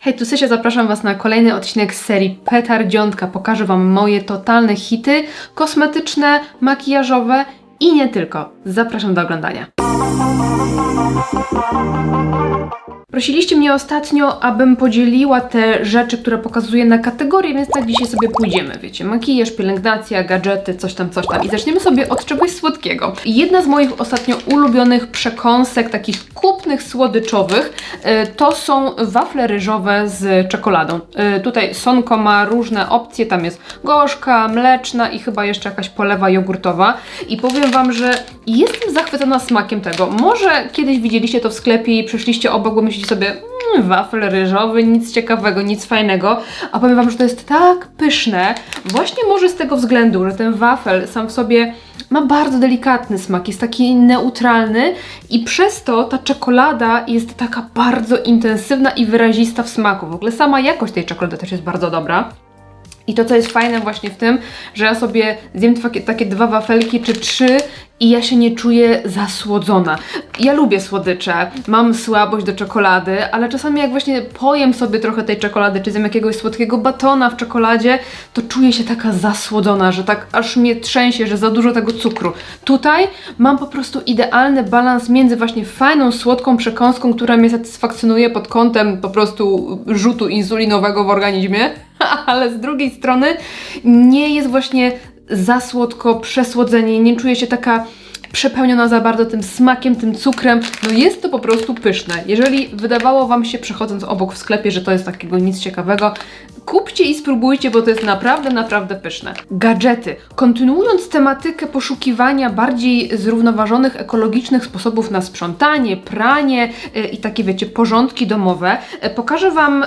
Hej, tu Sysia, zapraszam Was na kolejny odcinek z serii Petardziątka. Pokażę Wam moje totalne hity kosmetyczne, makijażowe i nie tylko. Zapraszam do oglądania. Prosiliście mnie ostatnio, abym podzieliła te rzeczy, które pokazuję na kategorie, więc tak dzisiaj sobie pójdziemy, wiecie, makijaż, pielęgnacja, gadżety, coś tam. I zaczniemy sobie od czegoś słodkiego. Jedna z moich ostatnio ulubionych przekąsek, takich kupnych, słodyczowych, to są wafle ryżowe z czekoladą. Tutaj Sonko ma różne opcje, tam jest gorzka, mleczna i chyba jeszcze jakaś polewa jogurtowa. I powiem Wam, że jestem zachwycona smakiem tego. Może kiedyś widzieliście to w sklepie i przeszliście obok, bo myślicie sobie, wafel ryżowy, nic ciekawego, nic fajnego, a powiem Wam, że to jest tak pyszne, właśnie może z tego względu, że ten wafel sam w sobie ma bardzo delikatny smak, jest taki neutralny i przez to ta czekolada jest taka bardzo intensywna i wyrazista w smaku. W ogóle sama jakość tej czekolady też jest bardzo dobra. I to, co jest fajne właśnie w tym, że ja sobie zjem takie 2 wafelki czy 3 i ja się nie czuję zasłodzona. Ja lubię słodycze, mam słabość do czekolady, ale czasami jak właśnie pojem sobie trochę tej czekolady, czy zjem jakiegoś słodkiego batona w czekoladzie, to czuję się taka zasłodzona, że tak aż mnie trzęsie, że za dużo tego cukru. Tutaj mam po prostu idealny balans między właśnie fajną, słodką przekąską, która mnie satysfakcjonuje pod kątem po prostu rzutu insulinowego w organizmie, ale z drugiej strony nie jest właśnie za słodko, przesłodzenie, nie czuję się taka przepełniona za bardzo tym smakiem, tym cukrem. No jest to po prostu pyszne. Jeżeli wydawało Wam się, przechodząc obok w sklepie, że to jest takiego nic ciekawego, kupcie i spróbujcie, bo to jest naprawdę, naprawdę pyszne. Gadżety. Kontynuując tematykę poszukiwania bardziej zrównoważonych, ekologicznych sposobów na sprzątanie, pranie i takie, wiecie, porządki domowe, pokażę Wam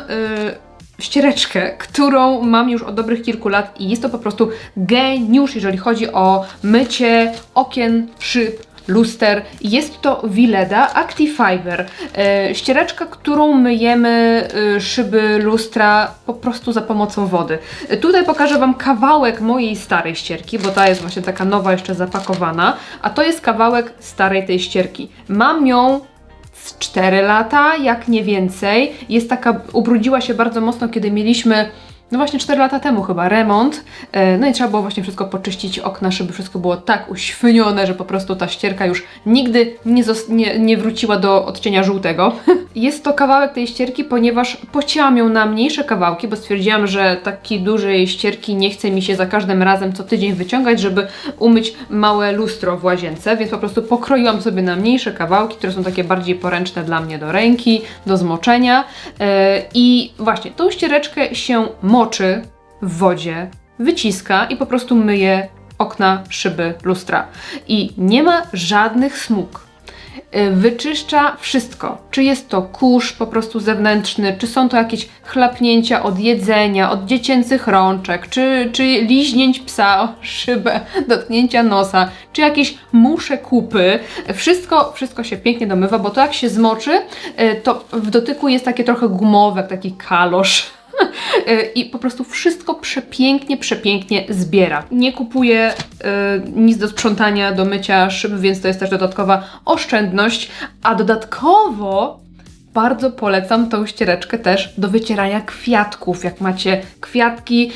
ściereczkę, którą mam już od dobrych kilku lat i jest to po prostu geniusz, jeżeli chodzi o mycie okien, szyb, luster. Jest to Willeda Actifiber. Ściereczka, którą myjemy szyby, lustra po prostu za pomocą wody. Tutaj pokażę Wam kawałek mojej starej ścierki, bo ta jest właśnie taka nowa, jeszcze zapakowana, a to jest kawałek starej tej ścierki. Mam ją z 4 lata, jak nie więcej. Jest taka, ubrudziła się bardzo mocno, kiedy mieliśmy, no właśnie 4 lata temu chyba, remont. No i trzeba było właśnie wszystko poczyścić, okna, żeby wszystko było tak uświnione, że po prostu ta ścierka już nigdy nie wróciła do odcienia żółtego. Jest to kawałek tej ścierki, ponieważ pocięłam ją na mniejsze kawałki, bo stwierdziłam, że takiej dużej ścierki nie chce mi się za każdym razem co tydzień wyciągać, żeby umyć małe lustro w łazience, więc po prostu pokroiłam sobie na mniejsze kawałki, które są takie bardziej poręczne dla mnie do ręki, do zmoczenia. I właśnie tą ściereczkę się moczy w wodzie, wyciska i po prostu myje okna, szyby, lustra. I nie ma żadnych smug. Wyczyszcza wszystko. Czy jest to kurz po prostu zewnętrzny, czy są to jakieś chlapnięcia od jedzenia, od dziecięcych rączek, czy liźnięć psa o szybę, dotknięcia nosa, czy jakieś musze kupy. Wszystko się pięknie domywa, bo to jak się zmoczy, to w dotyku jest takie trochę gumowe, taki kalosz. I po prostu wszystko przepięknie zbiera. Nie kupuję nic do sprzątania, do mycia szyb, więc to jest też dodatkowa oszczędność, a dodatkowo bardzo polecam tą ściereczkę też do wycierania kwiatków. Jak macie kwiatki,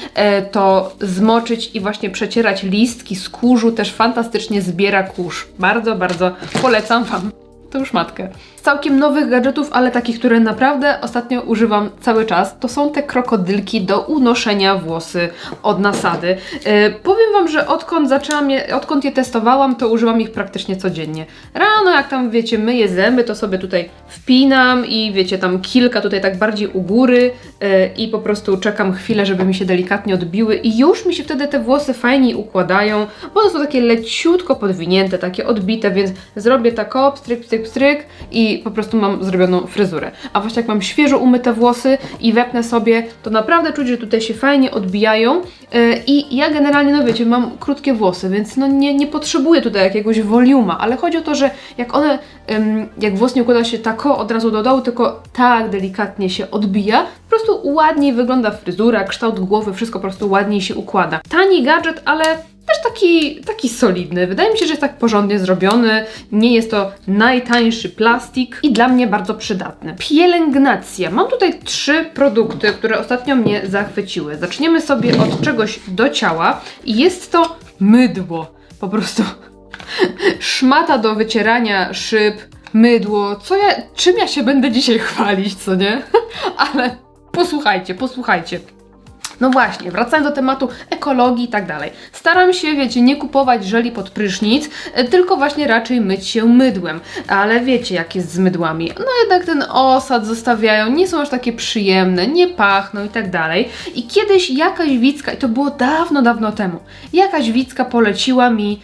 to zmoczyć i właśnie przecierać listki z kurzu, też fantastycznie zbiera kurz. Bardzo polecam Wam tą szmatkę. Z całkiem nowych gadżetów, ale takich, które naprawdę ostatnio używam cały czas, to są te krokodylki do unoszenia włosy od nasady. Powiem Wam, że odkąd je testowałam, to używam ich praktycznie codziennie. Rano, jak tam wiecie, myję zęby, to sobie tutaj wpinam i wiecie, tam kilka tutaj tak bardziej u góry i po prostu czekam chwilę, żeby mi się delikatnie odbiły i już mi się wtedy te włosy fajniej układają, bo one są takie leciutko podwinięte, takie odbite, więc zrobię tak op, stryk i po prostu mam zrobioną fryzurę. A właśnie jak mam świeżo umyte włosy i wepnę sobie, to naprawdę czuć, że tutaj się fajnie odbijają i ja generalnie, no wiecie, mam krótkie włosy, więc no nie potrzebuję tutaj jakiegoś woliuma, ale chodzi o to, że jak włos nie układa się tako od razu do dołu, tylko tak delikatnie się odbija, po prostu ładniej wygląda fryzura, kształt głowy, wszystko po prostu ładniej się układa. Tani gadżet, ale też też taki solidny. Wydaje mi się, że jest tak porządnie zrobiony. Nie jest to najtańszy plastik i dla mnie bardzo przydatny. Pielęgnacja. Mam tutaj 3 produkty, które ostatnio mnie zachwyciły. Zaczniemy sobie od czegoś do ciała i jest to mydło. Po prostu szmata do wycierania szyb, mydło. Czym ja się będę dzisiaj chwalić, co nie? Ale posłuchajcie. No właśnie, wracając do tematu ekologii i tak dalej. Staram się, wiecie, nie kupować żeli pod prysznic, tylko właśnie raczej myć się mydłem. Ale wiecie, jak jest z mydłami. No jednak ten osad zostawiają, nie są aż takie przyjemne, nie pachną i tak dalej. I kiedyś jakaś Wicka, i to było dawno, dawno temu, jakaś Wicka poleciła mi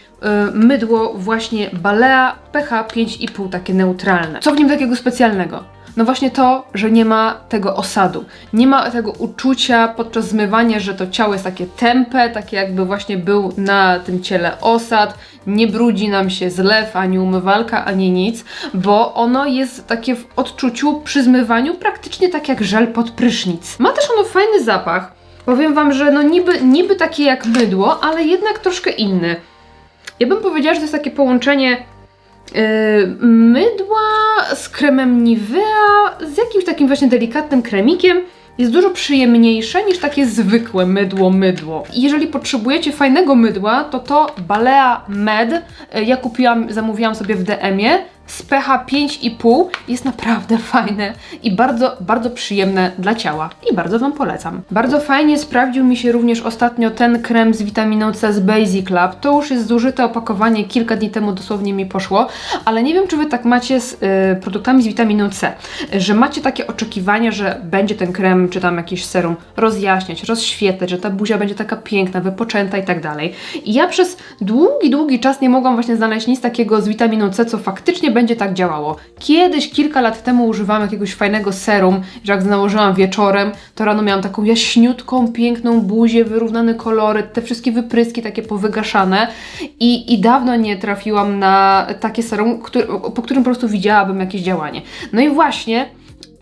mydło właśnie Balea pH 5,5, takie neutralne. Co w nim takiego specjalnego? No właśnie to, że nie ma tego osadu. Nie ma tego uczucia podczas zmywania, że to ciało jest takie tępe, takie jakby właśnie był na tym ciele osad. Nie brudzi nam się zlew, ani umywalka, ani nic, bo ono jest takie w odczuciu przy zmywaniu praktycznie tak jak żel pod prysznic. Ma też ono fajny zapach. Powiem Wam, że no niby takie jak mydło, ale jednak troszkę inny. Ja bym powiedziała, że to jest takie połączenie mydła z kremem Nivea, z jakimś takim właśnie delikatnym kremikiem. Jest dużo przyjemniejsze niż takie zwykłe mydło. I jeżeli potrzebujecie fajnego mydła, to Balea Med ja zamówiłam sobie w DM-ie z pH 5,5, jest naprawdę fajne i bardzo, bardzo przyjemne dla ciała i bardzo Wam polecam. Bardzo fajnie sprawdził mi się również ostatnio ten krem z witaminą C z Basic Lab. To już jest zużyte opakowanie, kilka dni temu dosłownie mi poszło, ale nie wiem, czy Wy tak macie z produktami z witaminą C, że macie takie oczekiwania, że będzie ten krem, czy tam jakiś serum rozjaśniać, rozświetlać, że ta buzia będzie taka piękna, wypoczęta i tak dalej. I ja przez długi czas nie mogłam właśnie znaleźć nic takiego z witaminą C, co faktycznie będzie tak działało. Kiedyś, kilka lat temu używałam jakiegoś fajnego serum, że jak nałożyłam wieczorem, to rano miałam taką jaśniutką, piękną buzię, wyrównany koloryt, te wszystkie wypryski takie powygaszane i dawno nie trafiłam na takie serum, po którym po prostu widziałabym jakieś działanie. No i właśnie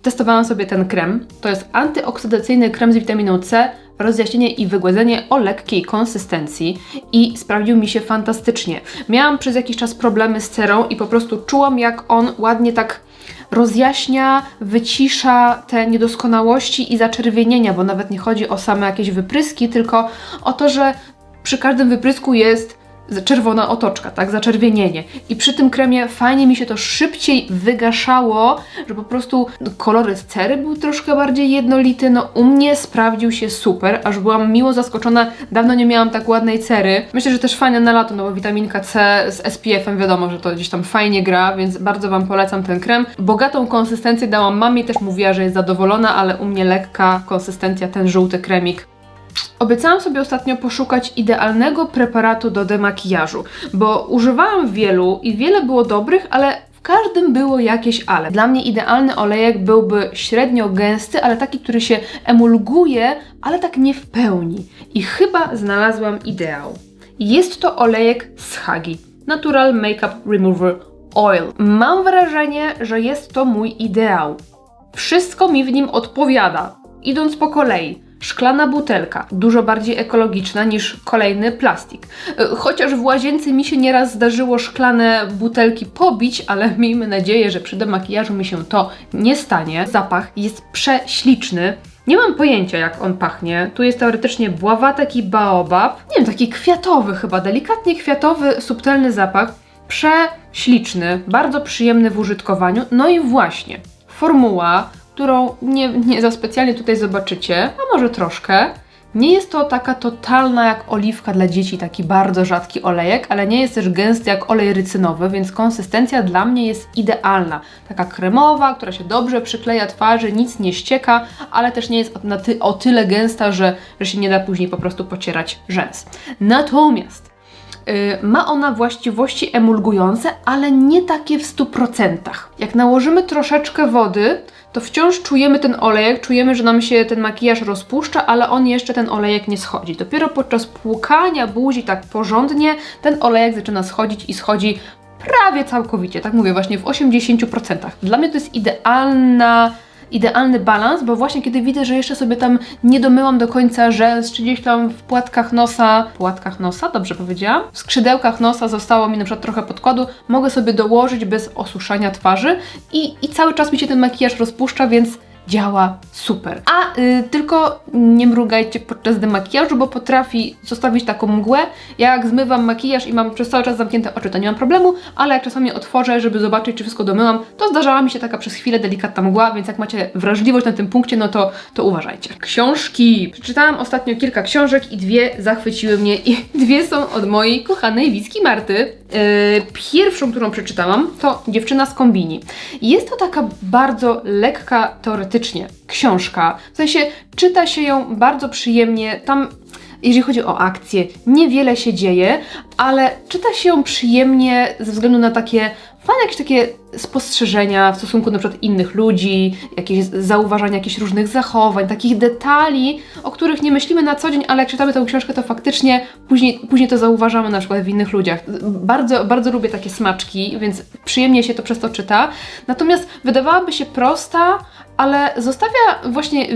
testowałam sobie ten krem. To jest antyoksydacyjny krem z witaminą C, rozjaśnienie i wygładzenie o lekkiej konsystencji i sprawdził mi się fantastycznie. Miałam przez jakiś czas problemy z cerą i po prostu czułam, jak on ładnie tak rozjaśnia, wycisza te niedoskonałości i zaczerwienienia, bo nawet nie chodzi o same jakieś wypryski, tylko o to, że przy każdym wyprysku jest czerwona otoczka, tak, zaczerwienienie. I przy tym kremie fajnie mi się to szybciej wygaszało, że po prostu koloryt cery był troszkę bardziej jednolity. No u mnie sprawdził się super, aż byłam miło zaskoczona. Dawno nie miałam tak ładnej cery. Myślę, że też fajne na lato, no bo witaminka C z SPF-em wiadomo, że to gdzieś tam fajnie gra, więc bardzo Wam polecam ten krem. Bogatą konsystencję dałam mamie, też mówiła, że jest zadowolona, ale u mnie lekka konsystencja, ten żółty kremik. Obiecałam sobie ostatnio poszukać idealnego preparatu do demakijażu, bo używałam wielu i wiele było dobrych, ale w każdym było jakieś ale. Dla mnie idealny olejek byłby średnio gęsty, ale taki, który się emulguje, ale tak nie w pełni. I chyba znalazłam ideał. Jest to olejek z Hagi, Natural Makeup Remover Oil. Mam wrażenie, że jest to mój ideał. Wszystko mi w nim odpowiada, idąc po kolei. Szklana butelka, dużo bardziej ekologiczna niż kolejny plastik. Chociaż w łazience mi się nieraz zdarzyło szklane butelki pobić, ale miejmy nadzieję, że przy demakijażu mi się to nie stanie. Zapach jest prześliczny. Nie mam pojęcia, jak on pachnie. Tu jest teoretycznie bławatek i baobab. Nie wiem, taki kwiatowy chyba, delikatnie kwiatowy, subtelny zapach. Prześliczny, bardzo przyjemny w użytkowaniu. No i właśnie, formuła, którą nie za specjalnie tutaj zobaczycie, a może troszkę. Nie jest to taka totalna jak oliwka dla dzieci, taki bardzo rzadki olejek, ale nie jest też gęsty jak olej rycynowy, więc konsystencja dla mnie jest idealna. Taka kremowa, która się dobrze przykleja twarzy, nic nie ścieka, ale też nie jest o tyle gęsta, że się nie da później po prostu pocierać rzęs. Natomiast ma ona właściwości emulgujące, ale nie takie w 100%. Jak nałożymy troszeczkę wody, to wciąż czujemy ten olejek, czujemy, że nam się ten makijaż rozpuszcza, ale on jeszcze ten olejek nie schodzi. Dopiero podczas płukania buzi tak porządnie ten olejek zaczyna schodzić i schodzi prawie całkowicie, tak mówię, właśnie w 80%. Dla mnie to jest idealny balans, bo właśnie kiedy widzę, że jeszcze sobie tam nie domyłam do końca rzęs, czy gdzieś tam w płatkach nosa, dobrze powiedziałam? W skrzydełkach nosa zostało mi na przykład trochę podkładu, mogę sobie dołożyć bez osuszania twarzy i cały czas mi się ten makijaż rozpuszcza, więc działa super. A tylko nie mrugajcie podczas demakijażu, bo potrafi zostawić taką mgłę. Ja jak zmywam makijaż i mam przez cały czas zamknięte oczy, to nie mam problemu, ale jak czasami otworzę, żeby zobaczyć, czy wszystko domyłam, to zdarzała mi się taka przez chwilę delikatna mgła, więc jak macie wrażliwość na tym punkcie, no to uważajcie. Książki. Przeczytałam ostatnio kilka książek i 2 zachwyciły mnie i 2 są od mojej kochanej Witki Marty. Pierwszą, którą przeczytałam, to Dziewczyna z kombini. Jest to taka bardzo lekka teoretycznie książka, w sensie czyta się ją bardzo przyjemnie, tam jeżeli chodzi o akcję, niewiele się dzieje, ale czyta się ją przyjemnie ze względu na takie fajne jakieś takie spostrzeżenia w stosunku do na przykład innych ludzi, jakieś zauważania jakichś różnych zachowań, takich detali, o których nie myślimy na co dzień, ale jak czytamy tę książkę, to faktycznie później to zauważamy na przykład w innych ludziach. Bardzo, bardzo lubię takie smaczki, więc przyjemnie się to przez to czyta. Natomiast wydawałaby się prosta, ale zostawia właśnie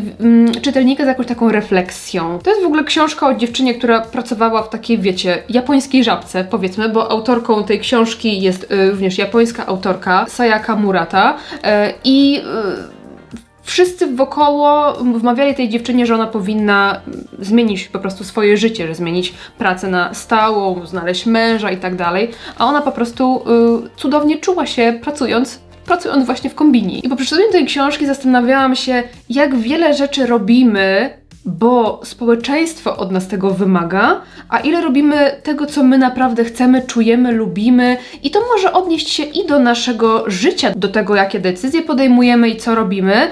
czytelnika z jakąś taką refleksją. To jest w ogóle książka o dziewczynie, która pracowała w takiej, wiecie, japońskiej żabce, powiedzmy, bo autorką tej książki jest również japońska autorka, Sayaka Murata i wszyscy wokoło wmawiali tej dziewczynie, że ona powinna zmienić po prostu swoje życie, że zmienić pracę na stałą, znaleźć męża i tak dalej, a ona po prostu cudownie czuła się pracując właśnie w kombini. I po przeczytaniu tej książki zastanawiałam się, jak wiele rzeczy robimy, bo społeczeństwo od nas tego wymaga, a ile robimy tego, co my naprawdę chcemy, czujemy, lubimy i to może odnieść się i do naszego życia, do tego, jakie decyzje podejmujemy i co robimy,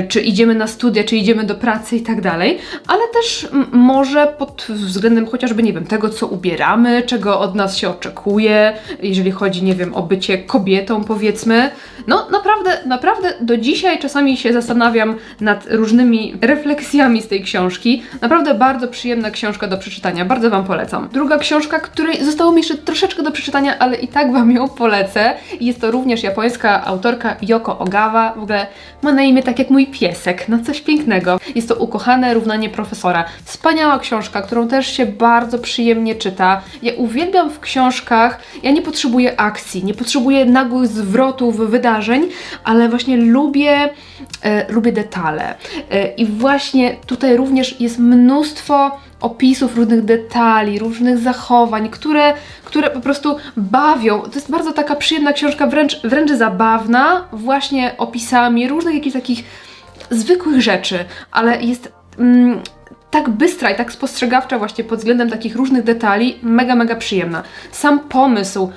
czy idziemy na studia, czy idziemy do pracy i tak dalej, ale też może pod względem chociażby, nie wiem, tego, co ubieramy, czego od nas się oczekuje, jeżeli chodzi, nie wiem, o bycie kobietą, powiedzmy. No naprawdę do dzisiaj czasami się zastanawiam nad różnymi refleksjami z tej książki. Naprawdę bardzo przyjemna książka do przeczytania, bardzo Wam polecam. Druga książka, której zostało mi jeszcze troszeczkę do przeczytania, ale i tak Wam ją polecę. Jest to również japońska autorka Yoko Ogawa, w ogóle ma na imię tak jak mój piesek, no coś pięknego. Jest to Ukochane równanie profesora. Wspaniała książka, którą też się bardzo przyjemnie czyta. Ja uwielbiam w książkach, ja nie potrzebuję akcji, nie potrzebuję nagłych zwrotów wydarzeń, ale właśnie lubię detale. I właśnie tutaj również jest mnóstwo opisów różnych detali, różnych zachowań, które po prostu bawią. To jest bardzo taka przyjemna książka, wręcz zabawna, właśnie opisami różnych jakichś takich zwykłych rzeczy, ale jest tak bystra i tak spostrzegawcza właśnie pod względem takich różnych detali, mega przyjemna. Sam pomysł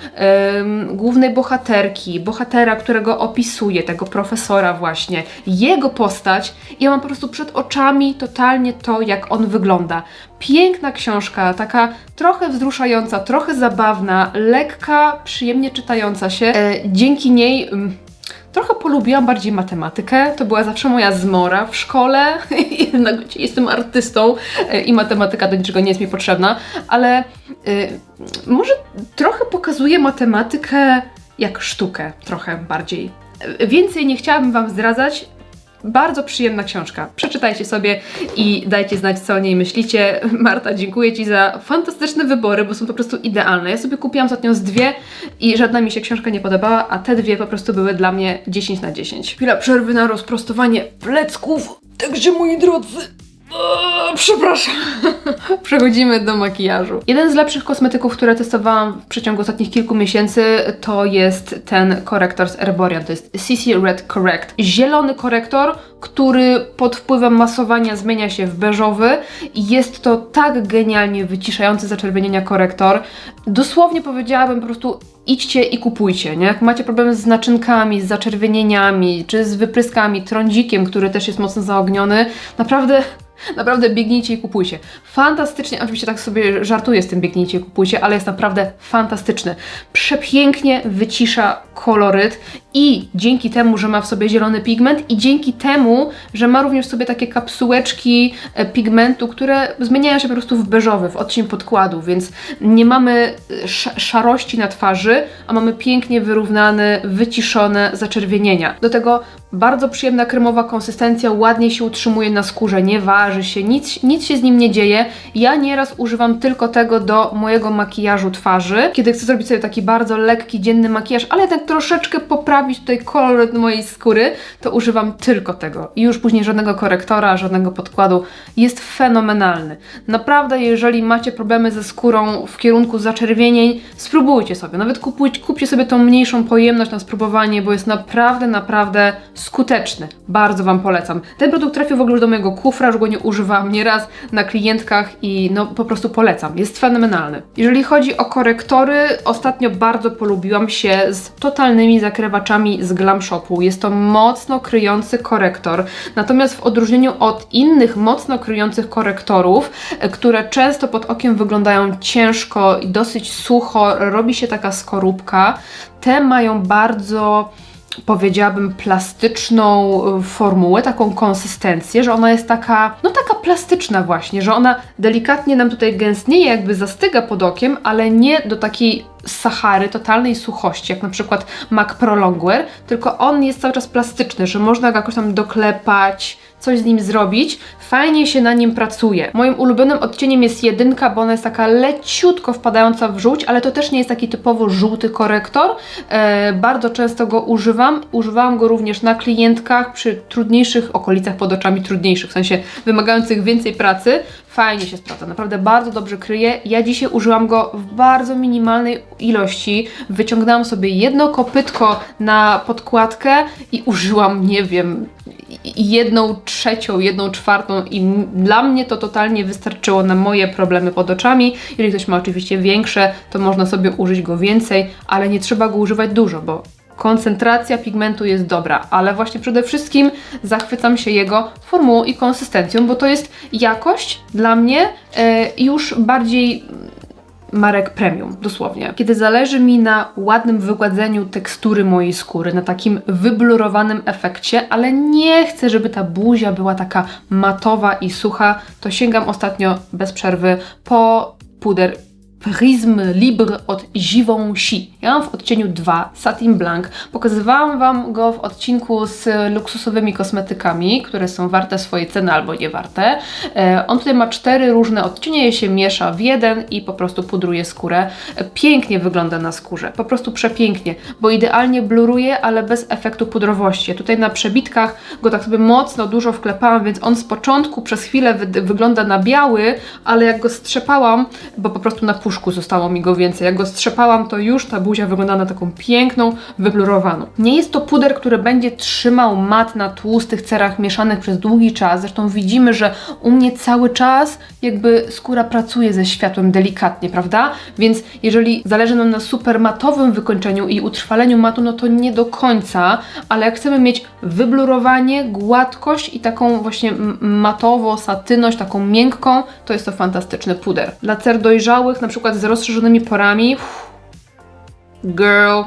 głównej bohaterki, bohatera, którego opisuje, tego profesora właśnie, jego postać, ja mam po prostu przed oczami totalnie to, jak on wygląda. Piękna książka, taka trochę wzruszająca, trochę zabawna, lekka, przyjemnie czytająca się. Dzięki niej trochę polubiłam bardziej matematykę, to była zawsze moja zmora w szkole, jednak jestem artystą i matematyka do niczego nie jest mi potrzebna, ale może trochę pokazuje matematykę jak sztukę, trochę bardziej. Więcej nie chciałabym Wam zdradzać. Bardzo przyjemna książka. Przeczytajcie sobie i dajcie znać, co o niej myślicie. Marta, dziękuję Ci za fantastyczne wybory, bo są po prostu idealne. Ja sobie kupiłam ostatnio z 2 i żadna mi się książka nie podobała, a te 2 po prostu były dla mnie 10 na 10. Chwila przerwy na rozprostowanie plecków. Także moi drodzy, przepraszam. Przechodzimy do makijażu. Jeden z lepszych kosmetyków, które testowałam w przeciągu ostatnich kilku miesięcy, to jest ten korektor z Erborian. To jest CC Red Correct. Zielony korektor, który pod wpływem masowania zmienia się w beżowy i jest to tak genialnie wyciszający zaczerwienienia korektor. Dosłownie powiedziałabym po prostu idźcie i kupujcie, nie? Jak macie problemy z naczynkami, z zaczerwienieniami, czy z wypryskami, trądzikiem, który też jest mocno zaogniony, naprawdę biegnijcie i kupujcie. Fantastycznie, oczywiście tak sobie żartuję z tym biegnijcie i kupujcie, ale jest naprawdę fantastyczny. Przepięknie wycisza koloryt i dzięki temu, że ma w sobie zielony pigment i dzięki temu, że ma również w sobie takie kapsułeczki pigmentu, które zmieniają się po prostu w beżowy, w odcień podkładu, więc nie mamy szarości na twarzy, a mamy pięknie wyrównane, wyciszone zaczerwienienia. Do tego Bardzo przyjemna kremowa konsystencja, ładnie się utrzymuje na skórze, nie waży się, nic się z nim nie dzieje. Ja nieraz używam tylko tego do mojego makijażu twarzy, kiedy chcę zrobić sobie taki bardzo lekki, dzienny makijaż, ale jednak troszeczkę poprawić tutaj kolor mojej skóry, to używam tylko tego. I już później żadnego korektora, żadnego podkładu. Jest fenomenalny. Naprawdę, jeżeli macie problemy ze skórą w kierunku zaczerwienień, spróbujcie sobie. Nawet kupcie sobie tą mniejszą pojemność na spróbowanie, bo jest naprawdę skuteczny. Bardzo Wam polecam. Ten produkt trafił w ogóle już do mojego kufra, już go nie używałam nieraz na klientkach i no po prostu polecam. Jest fenomenalny. Jeżeli chodzi o korektory, ostatnio bardzo polubiłam się z totalnymi zakrywaczami z Glam Shopu. Jest to mocno kryjący korektor, natomiast w odróżnieniu od innych mocno kryjących korektorów, które często pod okiem wyglądają ciężko i dosyć sucho, robi się taka skorupka, te mają bardzo, powiedziałabym, plastyczną formułę, taką konsystencję, że ona jest taka, no taka plastyczna właśnie, że ona delikatnie nam tutaj gęstnieje, jakby zastyga pod okiem, ale nie do takiej Sahary, totalnej suchości, jak na przykład MAC Pro Longwear, tylko on jest cały czas plastyczny, że można go jakoś tam doklepać, coś z nim zrobić. Fajnie się na nim pracuje. Moim ulubionym odcieniem jest 1, bo ona jest taka leciutko wpadająca w żółć, ale to też nie jest taki typowo żółty korektor. Bardzo często go używam. Używałam go również na klientkach przy trudniejszych okolicach pod oczami, trudniejszych, w sensie wymagających więcej pracy. Fajnie się sprawdza, naprawdę bardzo dobrze kryje. Ja dzisiaj użyłam go w bardzo minimalnej ilości. Wyciągnęłam sobie jedno kopytko na podkładkę i użyłam, nie wiem, 1/3, 1/4 i dla mnie to totalnie wystarczyło na moje problemy pod oczami. Jeżeli ktoś ma oczywiście większe, to można sobie użyć go więcej, ale nie trzeba go używać dużo, bo koncentracja pigmentu jest dobra, ale właśnie przede wszystkim zachwycam się jego formułą i konsystencją, bo to jest jakość dla mnie już bardziej marek premium, dosłownie. Kiedy zależy mi na ładnym wygładzeniu tekstury mojej skóry, na takim wyblurowanym efekcie, ale nie chcę, żeby ta buzia była taka matowa i sucha, to sięgam ostatnio bez przerwy po puder Prisme Libre od Givenchy. Ja mam w odcieniu 2, Satin Blanc. Pokazywałam Wam go w odcinku z luksusowymi kosmetykami, które są warte swojej ceny albo nie warte. On tutaj ma 4 różne odcienie, je się miesza w jeden i po prostu pudruje skórę. Pięknie wygląda na skórze, po prostu przepięknie, bo idealnie bluruje, ale bez efektu pudrowości. Ja tutaj na przebitkach go tak sobie mocno, dużo wklepałam, więc on z początku przez chwilę wygląda na biały, ale jak go strzepałam, bo po prostu na puszku zostało mi go więcej. Jak go strzepałam, to już ta buzia wygląda na taką piękną, wyblurowaną. Nie jest to puder, który będzie trzymał mat na tłustych cerach mieszanych przez długi czas. Zresztą widzimy, że u mnie cały czas jakby skóra pracuje ze światłem delikatnie, prawda? Więc jeżeli zależy nam na super matowym wykończeniu i utrwaleniu matu, no to nie do końca, ale jak chcemy mieć wyblurowanie, gładkość i taką właśnie matowo-satyność, taką miękką, to jest to fantastyczny puder. Dla cer dojrzałych, na przykład z rozszerzonymi porami, girl,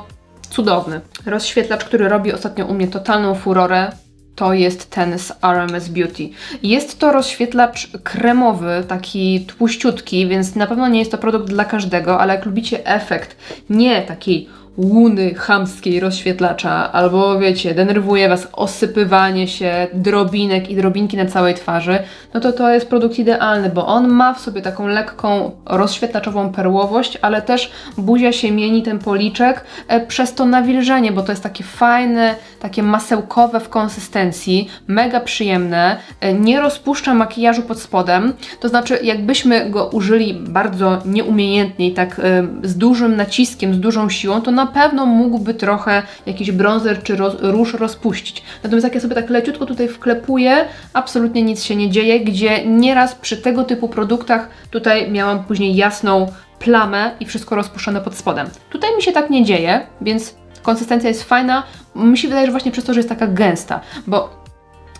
cudowny. Rozświetlacz, który robi ostatnio u mnie totalną furorę, to jest ten z RMS Beauty. Jest to rozświetlacz kremowy, taki tłuściutki, więc na pewno nie jest to produkt dla każdego, ale jak lubicie efekt nie takiej łuny chamskiej rozświetlacza, albo wiecie, denerwuje Was osypywanie się drobinek i drobinki na całej twarzy, no to jest produkt idealny, bo on ma w sobie taką lekką rozświetlaczową perłowość, ale też buzia się mieni, ten policzek, przez to nawilżenie, bo to jest takie fajne, takie masełkowe w konsystencji, mega przyjemne, nie rozpuszcza makijażu pod spodem, to znaczy jakbyśmy go użyli bardzo nieumiejętnie i tak z dużym naciskiem, z dużą siłą, to na pewno mógłby trochę jakiś bronzer czy róż rozpuścić. Natomiast jak ja sobie tak leciutko tutaj wklepuję, absolutnie nic się nie dzieje, gdzie nieraz przy tego typu produktach tutaj miałam później jasną plamę i wszystko rozpuszczone pod spodem. Tutaj mi się tak nie dzieje, więc konsystencja jest fajna. Mi się wydaje, że właśnie przez to, że jest taka gęsta, bo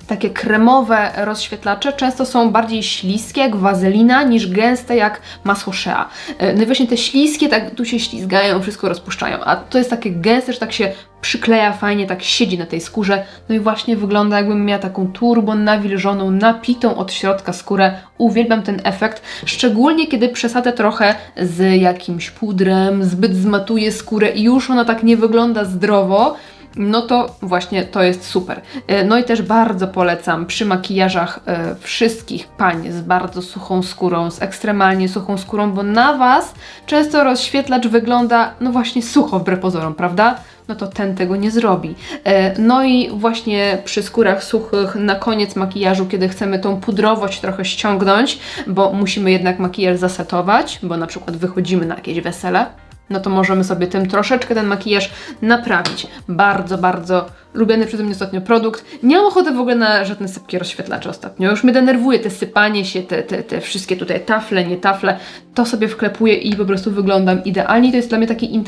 takie kremowe rozświetlacze często są bardziej śliskie jak wazelina niż gęste jak masło Shea. No i właśnie te śliskie tak tu się ślizgają, wszystko rozpuszczają, a to jest takie gęste, że tak się przykleja fajnie, tak siedzi na tej skórze. No i właśnie wygląda, jakbym miała taką turbo nawilżoną, napitą od środka skórę. Uwielbiam ten efekt, szczególnie kiedy przesadzę trochę z jakimś pudrem, zbyt zmatuję skórę i już ona tak nie wygląda zdrowo. no to właśnie to jest super. No i też bardzo polecam przy makijażach wszystkich pań z bardzo suchą skórą, z ekstremalnie suchą skórą, bo na Was często rozświetlacz wygląda no właśnie sucho wbrew pozorom, prawda? No to ten tego nie zrobi. No i właśnie przy skórach suchych na koniec makijażu, kiedy chcemy tą pudrowość trochę ściągnąć, bo musimy jednak makijaż zasetować, bo na przykład wychodzimy na jakieś wesele, no to możemy sobie tym troszeczkę ten makijaż naprawić. Bardzo, bardzo lubiany przeze mnie ostatnio produkt. Nie mam ochoty w ogóle na żadne sypkie rozświetlacze ostatnio. Już mnie denerwuje te sypanie się, te wszystkie tutaj tafle, nie tafle. To sobie wklepuję i po prostu wyglądam idealnie. To jest dla mnie taki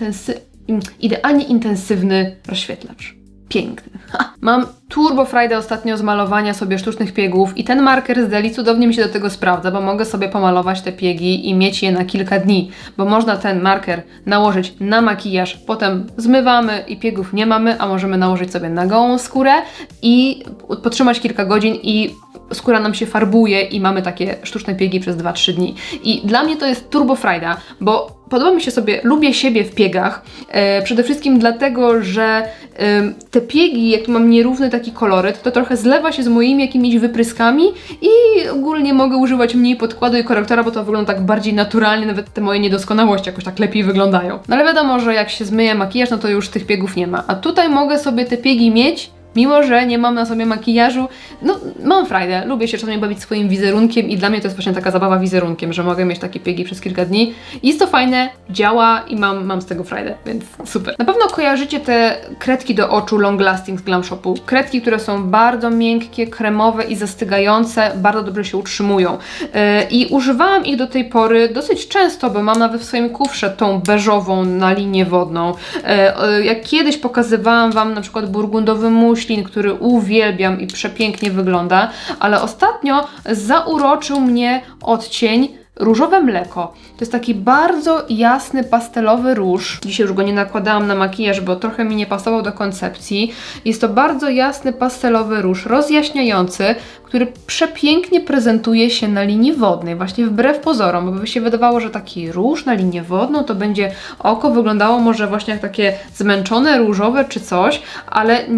idealnie intensywny rozświetlacz. Piękny. Ha. Mam turbo frajdę ostatnio z malowania sobie sztucznych piegów i ten marker z Deli cudownie mi się do tego sprawdza, bo mogę sobie pomalować te piegi i mieć je na kilka dni, bo można ten marker nałożyć na makijaż, potem zmywamy i piegów nie mamy, a możemy nałożyć sobie na gołą skórę i potrzymać kilka godzin i skóra nam się farbuje i mamy takie sztuczne piegi przez 2-3 dni. I dla mnie to jest turbo frajda, bo podoba mi się sobie, lubię siebie w piegach, przede wszystkim dlatego, że te piegi, jak mam nierówny taki koloryt, to trochę zlewa się z moimi jakimiś wypryskami i ogólnie mogę używać mniej podkładu i korektora, bo to wygląda tak bardziej naturalnie, nawet te moje niedoskonałości jakoś tak lepiej wyglądają. No ale wiadomo, że jak się zmyje makijaż, no to już tych piegów nie ma. A tutaj mogę sobie te piegi mieć, mimo że nie mam na sobie makijażu. No, mam frajdę, lubię się czasami bawić swoim wizerunkiem i dla mnie to jest właśnie taka zabawa wizerunkiem, że mogę mieć takie piegi przez kilka dni. Jest to fajne, działa i mam z tego frajdę, więc super. Na pewno kojarzycie te kredki do oczu Long Lasting z Glam Shopu. Kredki, które są bardzo miękkie, kremowe i zastygające, bardzo dobrze się utrzymują. I używałam ich do tej pory dosyć często, bo mam nawet w swoim kufrze tą beżową na linię wodną. Jak kiedyś pokazywałam Wam na przykład burgundowy muślin, który uwielbiam i przepięknie wygląda, ale ostatnio zauroczył mnie odcień różowe mleko. To jest taki bardzo jasny, pastelowy róż. Dzisiaj już go nie nakładałam na makijaż, bo trochę mi nie pasował do koncepcji. Jest to bardzo jasny, pastelowy róż, rozjaśniający, który przepięknie prezentuje się na linii wodnej, właśnie wbrew pozorom, bo by się wydawało, że taki róż na linię wodną to będzie oko wyglądało może właśnie jak takie zmęczone, różowe czy coś, ale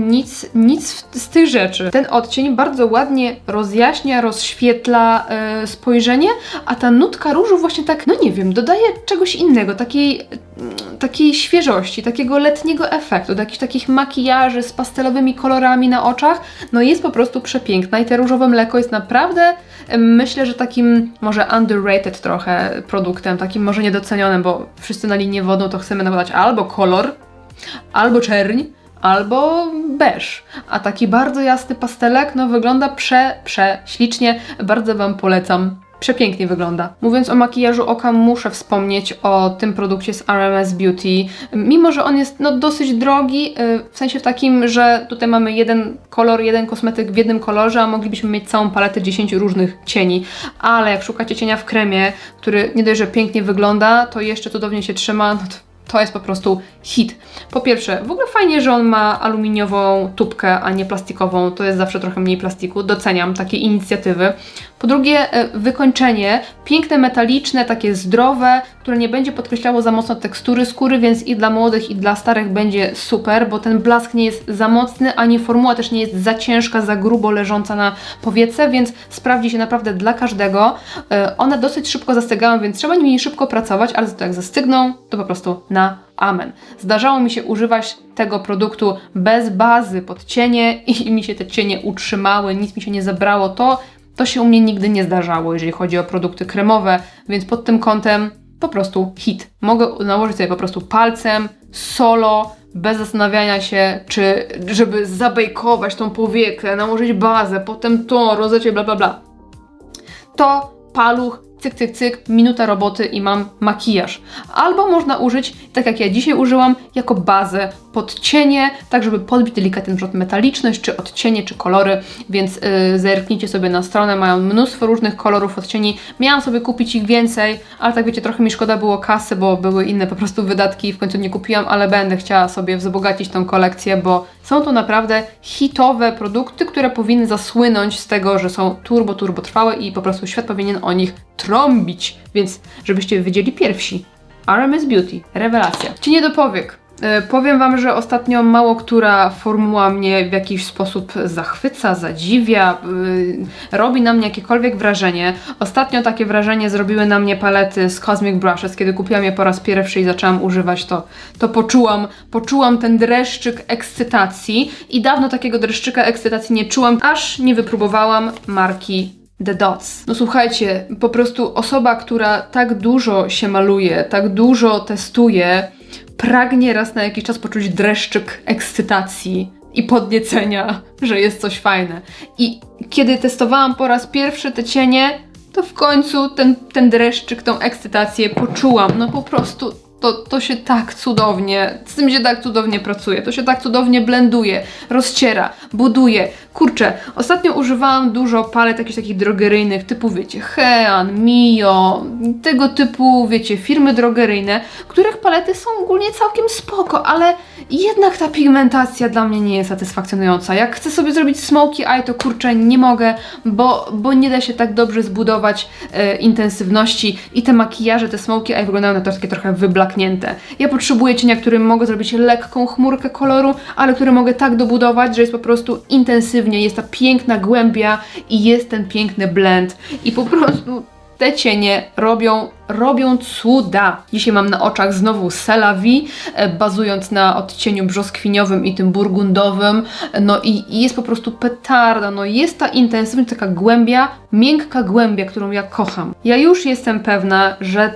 nic z tych rzeczy. Ten odcień bardzo ładnie rozjaśnia, rozświetla spojrzenie, a ta nutka różu właśnie tak, no nie wiem, dodaje czegoś innego, takiej świeżości, takiego letniego efektu, do jakichś takich makijaży z pastelowymi kolorami na oczach, no jest po prostu przepiękna i te różowe mleko jest naprawdę, myślę, że takim może underrated trochę produktem, takim może niedocenionym, bo wszyscy na linię wodną to chcemy nakładać albo kolor, albo czerń, albo beż, a taki bardzo jasny pastelek, no wygląda ślicznie, bardzo Wam polecam. Przepięknie wygląda. Mówiąc o makijażu oka, muszę wspomnieć o tym produkcie z RMS Beauty. Mimo że on jest no, dosyć drogi, w sensie w takim, że tutaj mamy jeden kolor, jeden kosmetyk w jednym kolorze, a moglibyśmy mieć całą paletę 10 różnych cieni. Ale jak szukacie cienia w kremie, który nie dość, że pięknie wygląda, to jeszcze cudownie się trzyma, no to jest po prostu hit. Po pierwsze, w ogóle fajnie, że on ma aluminiową tubkę, a nie plastikową. To jest zawsze trochę mniej plastiku. Doceniam takie inicjatywy. Po drugie, wykończenie. Piękne, metaliczne, takie zdrowe, które nie będzie podkreślało za mocno tekstury skóry, więc i dla młodych, i dla starych będzie super, bo ten blask nie jest za mocny, ani formuła też nie jest za ciężka, za grubo leżąca na powiece, więc sprawdzi się naprawdę dla każdego. One dosyć szybko zastygają, więc trzeba nimi szybko pracować, ale za to jak zastygną, to po prostu na amen. Zdarzało mi się używać tego produktu bez bazy pod cienie i mi się te cienie utrzymały, nic mi się nie zabrało. To się u mnie nigdy nie zdarzało, jeżeli chodzi o produkty kremowe, więc pod tym kątem po prostu hit. Mogę nałożyć sobie po prostu palcem, solo, bez zastanawiania się, czy żeby zabejkować tą powiekę, nałożyć bazę, potem to, rozlecie, bla bla bla. To paluch, cyk, cyk, cyk, minuta roboty i mam makijaż. Albo można użyć, tak jak ja dzisiaj użyłam, jako bazę pod cienie, tak żeby podbić delikatnie metaliczność, czy odcienie, czy kolory, więc zerknijcie sobie na stronę, mają mnóstwo różnych kolorów odcieni. Miałam sobie kupić ich więcej, ale tak wiecie, trochę mi szkoda było kasy, bo były inne po prostu wydatki i w końcu nie kupiłam, ale będę chciała sobie wzbogacić tą kolekcję, bo są to naprawdę hitowe produkty, które powinny zasłynąć z tego, że są turbo trwałe i po prostu świat powinien o nich trąbić, więc żebyście wiedzieli pierwsi. RMS Beauty, rewelacja. Cienie do powiek. Powiem Wam, że ostatnio mało która formuła mnie w jakiś sposób zachwyca, zadziwia, robi na mnie jakiekolwiek wrażenie. Ostatnio takie wrażenie zrobiły na mnie palety z Cosmic Brushes. Kiedy kupiłam je po raz pierwszy i zaczęłam używać, to poczułam ten dreszczyk ekscytacji i dawno takiego dreszczyka ekscytacji nie czułam, aż nie wypróbowałam marki The Dots. No słuchajcie, po prostu osoba, która tak dużo się maluje, tak dużo testuje, pragnie raz na jakiś czas poczuć dreszczyk ekscytacji i podniecenia, że jest coś fajne. I kiedy testowałam po raz pierwszy te cienie, to w końcu ten dreszczyk, tą ekscytację poczułam. No po prostu to się tak cudownie, z tym się tak cudownie pracuje, to się tak cudownie blenduje, rozciera, buduje. Kurczę, ostatnio używałam dużo palet jakichś takich drogeryjnych, typu wiecie, Hean, Mio, tego typu, wiecie, firmy drogeryjne, których palety są ogólnie całkiem spoko, ale jednak ta pigmentacja dla mnie nie jest satysfakcjonująca. Jak chcę sobie zrobić smoky eye, to kurczę, nie mogę, bo nie da się tak dobrze zbudować intensywności i te makijaże, te smoky eye wyglądają na to takie trochę wyblaknięte. Ja potrzebuję cienia, którym mogę zrobić lekką chmurkę koloru, ale który mogę tak dobudować, że jest po prostu intensywnie, jest ta piękna głębia i jest ten piękny blend i po prostu te cienie robią cuda. Dzisiaj mam na oczach znowu C'est La Vie, bazując na odcieniu brzoskwiniowym i tym burgundowym. No i jest po prostu petarda. No jest ta intensywność, taka głębia, miękka głębia, którą ja kocham. Ja już jestem pewna, że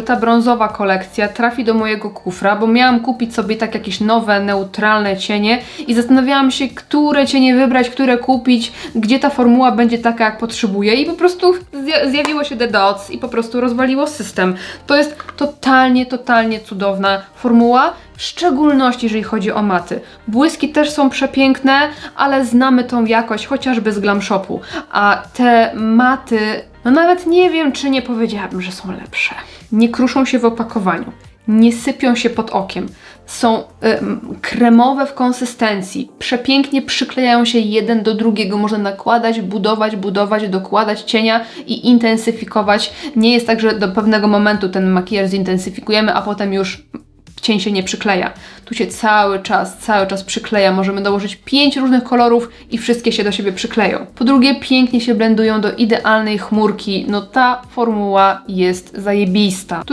ta brązowa kolekcja trafi do mojego kufra, bo miałam kupić sobie tak jakieś nowe, neutralne cienie i zastanawiałam się, które cienie wybrać, które kupić, gdzie ta formuła będzie taka, jak potrzebuję i po prostu zjawiło się The Dots i po prostu rozwaliło system. To jest totalnie cudowna formuła, w szczególności jeżeli chodzi o maty. Błyski też są przepiękne, ale znamy tą jakość chociażby z Glam Shopu, a te maty, no nawet nie wiem, czy nie powiedziałabym, że są lepsze. Nie kruszą się w opakowaniu, nie sypią się pod okiem, są kremowe w konsystencji, przepięknie przyklejają się jeden do drugiego, można nakładać, budować, dokładać cienia i intensyfikować. Nie jest tak, że do pewnego momentu ten makijaż zintensyfikujemy, a potem już cień się nie przykleja. Tu się cały czas przykleja. Możemy dołożyć 5 różnych kolorów i wszystkie się do siebie przykleją. Po drugie, pięknie się blendują do idealnej chmurki. No ta formuła jest zajebista.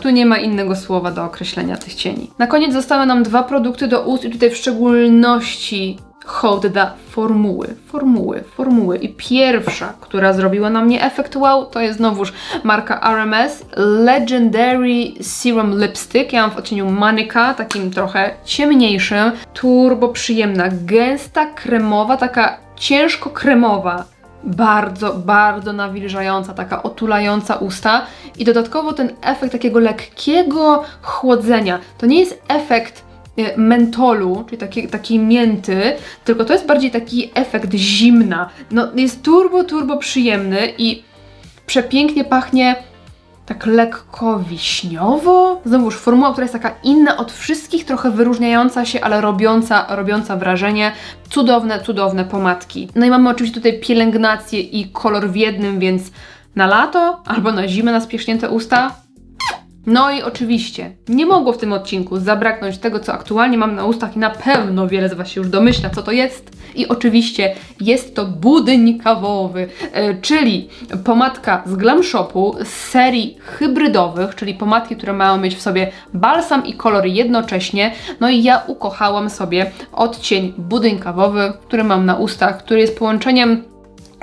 Tu nie ma innego słowa do określenia tych cieni. Na koniec zostały nam 2 produkty do ust i tutaj w szczególności hołd dla formuły. I pierwsza, która zrobiła na mnie efekt wow, to jest znowuż marka RMS Legendary Serum Lipstick. Ja mam w odcieniu Manika, takim trochę ciemniejszym. Turbo przyjemna, gęsta, kremowa, taka ciężko kremowa. Bardzo nawilżająca, taka otulająca usta i dodatkowo ten efekt takiego lekkiego chłodzenia. To nie jest efekt mentolu, czyli takiej mięty, tylko to jest bardziej taki efekt zimna. No jest turbo przyjemny i przepięknie pachnie tak lekko wiśniowo. Znowuż formuła, która jest taka inna od wszystkich, trochę wyróżniająca się, ale robiąca wrażenie. Cudowne pomadki. No i mamy oczywiście tutaj pielęgnację i kolor w jednym, więc na lato albo na zimę na spierzchnięte usta. No i oczywiście nie mogło w tym odcinku zabraknąć tego, co aktualnie mam na ustach i na pewno wiele z Was się już domyśla, co to jest. I oczywiście jest to budyń kawowy, czyli pomadka z Glam Shopu z serii hybrydowych, czyli pomadki, które mają mieć w sobie balsam i kolor jednocześnie. No i ja ukochałam sobie odcień budyń kawowy, który mam na ustach, który jest połączeniem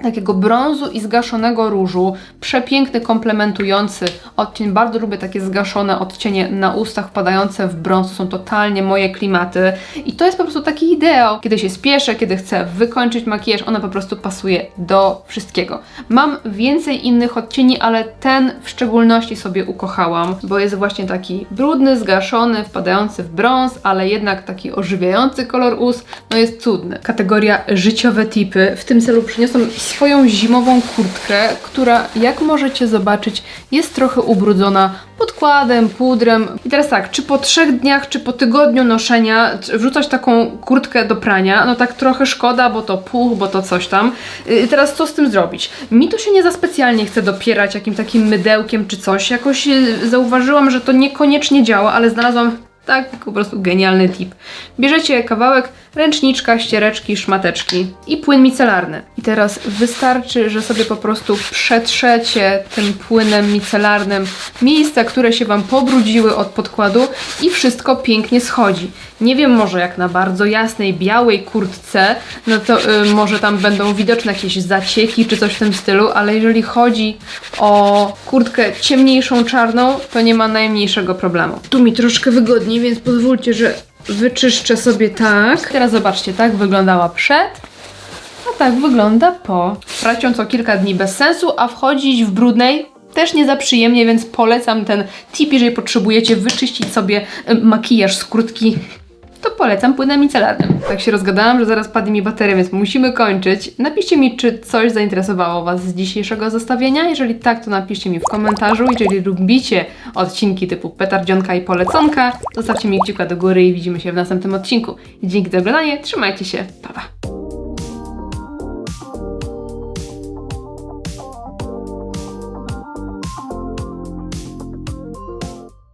takiego brązu i zgaszonego różu. Przepiękny, komplementujący odcień. Bardzo lubię takie zgaszone odcienie na ustach wpadające w brąz. To są totalnie moje klimaty. I to jest po prostu taki ideał. Kiedy się spieszę, kiedy chcę wykończyć makijaż, ona po prostu pasuje do wszystkiego. Mam więcej innych odcieni, ale ten w szczególności sobie ukochałam, bo jest właśnie taki brudny, zgaszony, wpadający w brąz, ale jednak taki ożywiający kolor ust. No jest cudny. Kategoria życiowe tipy. W tym celu przyniosłam swoją zimową kurtkę, która, jak możecie zobaczyć, jest trochę ubrudzona podkładem, pudrem. I teraz tak, czy po 3 dniach, czy po tygodniu noszenia wrzucać taką kurtkę do prania? No tak trochę szkoda, bo to puch, bo to coś tam. I teraz co z tym zrobić? Mi to się nie za specjalnie chce dopierać jakimś takim mydełkiem czy coś. Jakoś zauważyłam, że to niekoniecznie działa, ale znalazłam Tak, po prostu genialny tip. Bierzecie kawałek ręczniczka, ściereczki, szmateczki i płyn micelarny. I teraz wystarczy, że sobie po prostu przetrzecie tym płynem micelarnym miejsca, które się Wam pobrudziły od podkładu i wszystko pięknie schodzi. Nie wiem, może jak na bardzo jasnej, białej kurtce, no to może tam będą widoczne jakieś zacieki czy coś w tym stylu, ale jeżeli chodzi o kurtkę ciemniejszą, czarną, to nie ma najmniejszego problemu. Tu mi troszkę wygodniej, więc pozwólcie, że wyczyszczę sobie tak. Teraz zobaczcie, tak wyglądała przed, a tak wygląda po. Pracą co kilka dni bez sensu, a wchodzić w brudnej też nie za przyjemnie, więc polecam ten tip, jeżeli potrzebujecie wyczyścić sobie makijaż z kurtki, to polecam płynem micelarnym. Tak się rozgadałam, że zaraz padnie mi bateria, więc musimy kończyć. Napiszcie mi, czy coś zainteresowało Was z dzisiejszego zestawienia. Jeżeli tak, to napiszcie mi w komentarzu. Jeżeli lubicie odcinki typu petardzionka i poleconka, zostawcie mi kciuka do góry i widzimy się w następnym odcinku. Dzięki za oglądanie, trzymajcie się, pa pa!